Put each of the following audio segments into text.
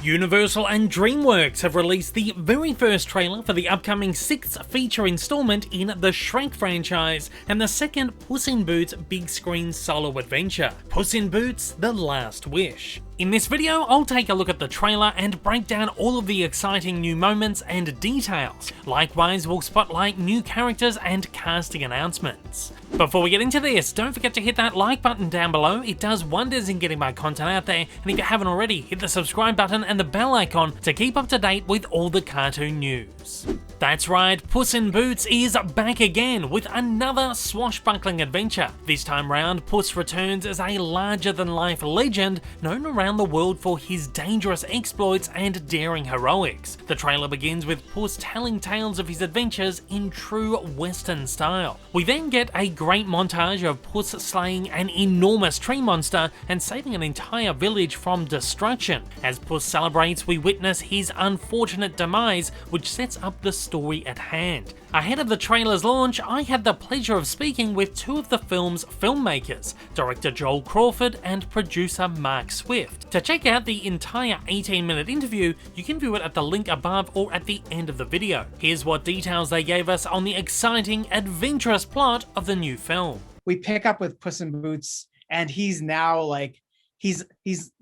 Universal and DreamWorks have released the very first trailer for the upcoming 6th feature installment in the Shrek franchise and the second Puss in Boots big screen solo adventure, Puss in Boots: The Last Wish. In this video, I'll take a look at the trailer and break down all of the exciting new moments and details. Likewise, we'll spotlight new characters and casting announcements. Before we get into this, don't forget to hit that like button down below. It does wonders in getting my content out there, and if you haven't already, hit the subscribe button and the bell icon to keep up to date with all the cartoon news. That's right, Puss in Boots is back again with another swashbuckling adventure. This time round, Puss returns as a larger-than-life legend known around the world for his dangerous exploits and daring heroics. The trailer begins with Puss telling tales of his adventures in true Western style. We then get a great montage of Puss slaying an enormous tree monster and saving an entire village from destruction. As Puss celebrates, we witness his unfortunate demise, which sets up the story at hand. Ahead of the trailer's launch, I had the pleasure of speaking with two of the film's filmmakers, director Joel Crawford and producer Mark Swift. To check out the entire 18-minute interview, you can view it at the link above or at the end of the video. Here's what details they gave us on the exciting, adventurous plot of the new film. We pick up with Puss in Boots, and he's now like, he's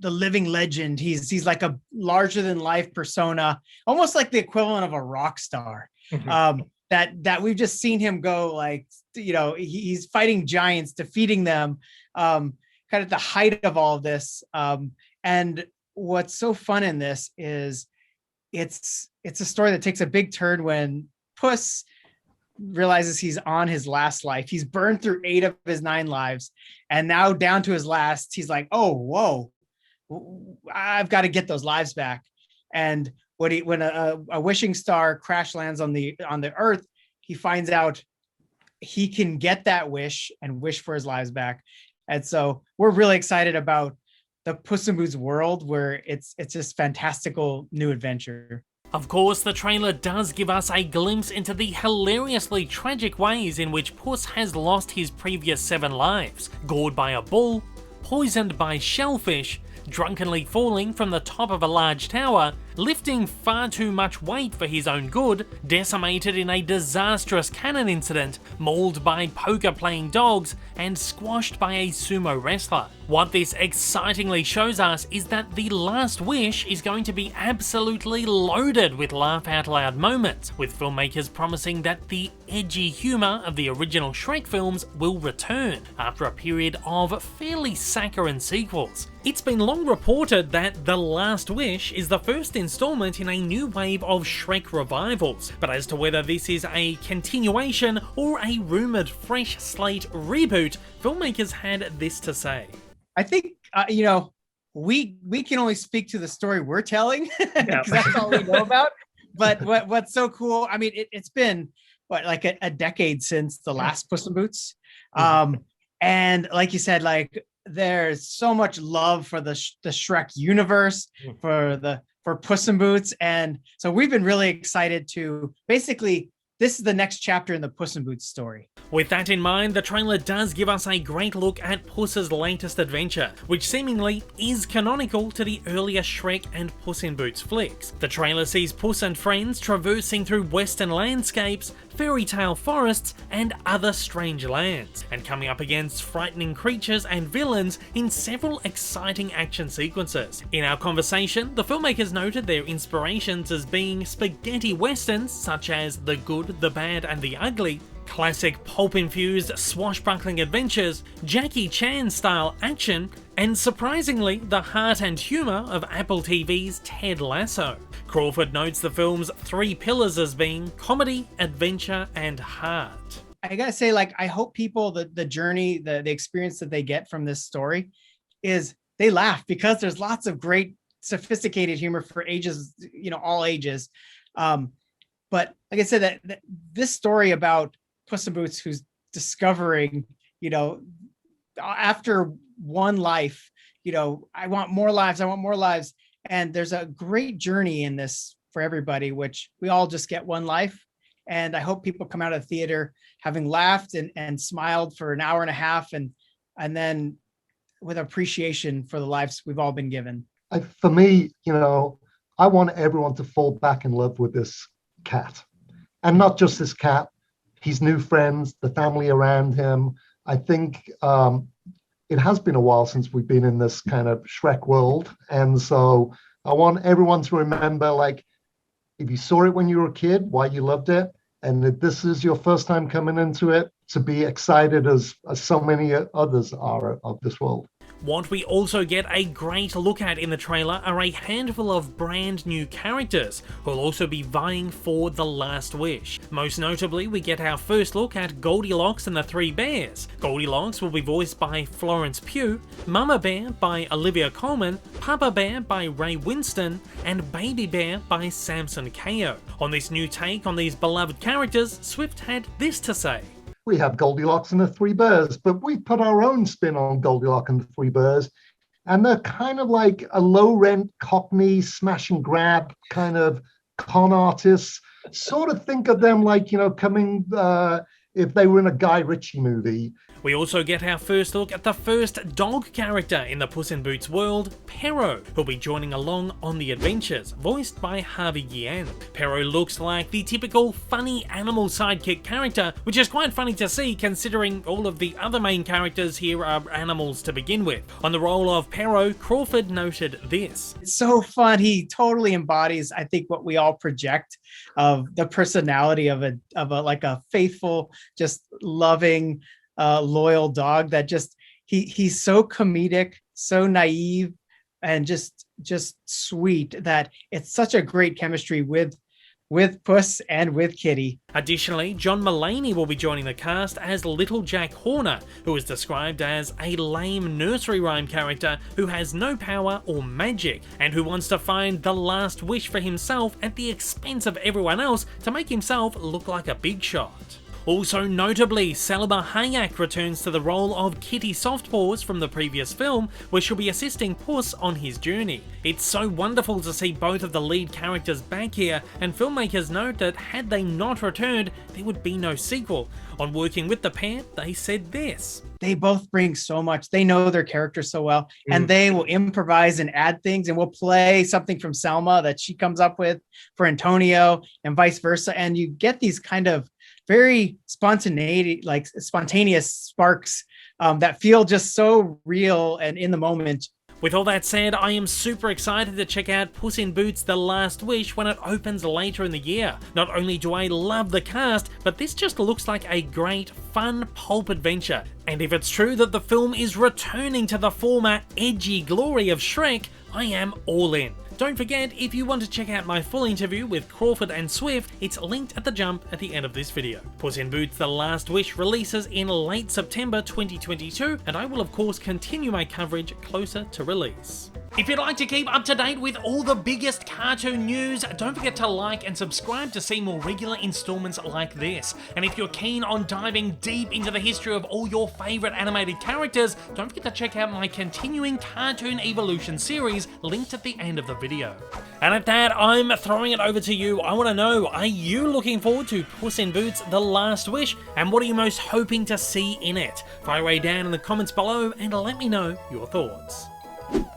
the living legend. He's like a larger than life persona, almost like the equivalent of a rock star. That we've just seen him go, like, you know, he's fighting giants, defeating them, kind of at the height of all of this. And what's so fun in this is it's a story that takes a big turn when Puss realizes he's on his last life. He's burned through 8 of his 9 lives, and now down to his last, he's like, oh, whoa, I've got to get those lives back. And when a wishing star crash lands on the earth, he finds out he can get that wish and wish for his lives back. And so we're really excited about the Puss in Boots world, where it's just fantastical new adventure. Of course, the trailer does give us a glimpse into the hilariously tragic ways in which Puss has lost his previous 7 lives, gored by a bull, poisoned by shellfish, drunkenly falling from the top of a large tower, lifting far too much weight for his own good, decimated in a disastrous cannon incident, mauled by poker-playing dogs, and squashed by a sumo wrestler. What this excitingly shows us is that The Last Wish is going to be absolutely loaded with laugh-out-loud moments, with filmmakers promising that the edgy humour of the original Shrek films will return, after a period of fairly saccharine sequels. It's been long reported that The Last Wish is the first installment in a new wave of Shrek revivals, but as to whether this is a continuation or a rumoured fresh slate reboot, filmmakers had this to say. I think, you know, we can only speak to the story we're telling, because that's all we know about. But what's so cool, I mean, it's been, like a decade since the last Puss in Boots. And like you said, like, there's so much love for the Shrek universe, for Puss in Boots. And so we've been really excited to basically, this is the next chapter in the Puss in Boots story. With that in mind, the trailer does give us a great look at Puss's latest adventure, which seemingly is canonical to the earlier Shrek and Puss in Boots flicks. The trailer sees Puss and friends traversing through western landscapes, fairy tale forests, and other strange lands, and coming up against frightening creatures and villains in several exciting action sequences. In our conversation, the filmmakers noted their inspirations as being spaghetti westerns such as The Good, the Bad, and the Ugly, classic pulp-infused swashbuckling adventures, Jackie Chan-style action, and surprisingly, the heart and humour of Apple TV's Ted Lasso. Crawford notes the film's 3 pillars as being comedy, adventure, and heart. I gotta say, like, I hope people, the journey, the experience that they get from this story is they laugh, because there's lots of great sophisticated humor for ages, you know, all ages. But like I said, that this story about Puss in Boots, who's discovering, you know, after one life, you know, I want more lives. And there's a great journey in this for everybody, which we all just get one life. And I hope people come out of the theater having laughed and smiled for an hour and a half, and then with appreciation for the lives we've all been given. For me, you know, I want everyone to fall back in love with this cat. And not just this cat, his new friends, the family around him. I think it has been a while since we've been in this kind of Shrek world. And so I want everyone to remember, like, if you saw it when you were a kid, why you loved it. And if this is your first time coming into it, to be excited as so many others are of this world. What we also get a great look at in the trailer are a handful of brand new characters who will also be vying for the last wish. Most notably, we get our first look at Goldilocks and the Three Bears. Goldilocks will be voiced by Florence Pugh, Mama Bear by Olivia Coleman, Papa Bear by Winstone, and Baby Bear by Samson Ayo. On this new take on these beloved characters, Swift had this to say. We have Goldilocks and the Three Bears, but we put our own spin on Goldilocks and the Three Bears. And they're kind of like a low-rent Cockney smash and grab kind of con artists. Sort of think of them like, you know, coming if they were in a Guy Ritchie movie. We also get our first look at the first dog character in the Puss in Boots world, Perro, who'll be joining along on the adventures, voiced by Harvey Guillé. Perro looks like the typical funny animal sidekick character, which is quite funny to see considering all of the other main characters here are animals to begin with. On the role of Perro, Crawford noted this. It's so fun. He totally embodies, I think, what we all project of the personality of a like a faithful, just loving, loyal dog that just he's so comedic, so naive, and just sweet that it's such a great chemistry with Puss and with Kitty. Additionally, John Mulaney will be joining the cast as Little Jack Horner, who is described as a lame nursery rhyme character who has no power or magic, and who wants to find the last wish for himself at the expense of everyone else to make himself look like a big shot. Also notably, Salma Hayek returns to the role of Kitty Softpaws from the previous film, where she'll be assisting Puss on his journey. It's so wonderful to see both of the lead characters back here, and filmmakers note that had they not returned, there would be no sequel. On working with the pair, they said this. They both bring so much. They know their characters so well, and they will improvise and add things, and we'll play something from Selma that she comes up with for Antonio and vice versa. And you get these kind of very spontaneous sparks that feel just so real and in the moment. With all that said, I am super excited to check out Puss in Boots: The Last Wish when it opens later in the year. Not only do I love the cast, but this just looks like a great, fun pulp adventure. And if it's true that the film is returning to the former edgy glory of Shrek, I am all in. Don't forget, if you want to check out my full interview with Crawford and Swift, it's linked at the jump at the end of this video. Puss in Boots: The Last Wish releases in late September 2022, and I will of course continue my coverage closer to release. If you'd like to keep up to date with all the biggest cartoon news, don't forget to like and subscribe to see more regular installments like this. And if you're keen on diving deep into the history of all your favourite animated characters, don't forget to check out my continuing Cartoon Evolution series linked at the end of the video. And at that, I'm throwing it over to you. I want to know, are you looking forward to Puss in Boots: The Last Wish? And what are you most hoping to see in it? Fire away down in the comments below and let me know your thoughts.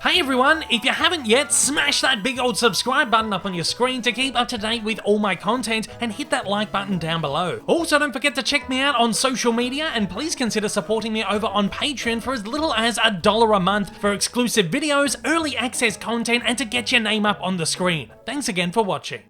Hey everyone, if you haven't yet, smash that big old subscribe button up on your screen to keep up to date with all my content, and hit that like button down below. Also, don't forget to check me out on social media, and please consider supporting me over on Patreon for as little as $1 a month for exclusive videos, early access content, and to get your name up on the screen. Thanks again for watching.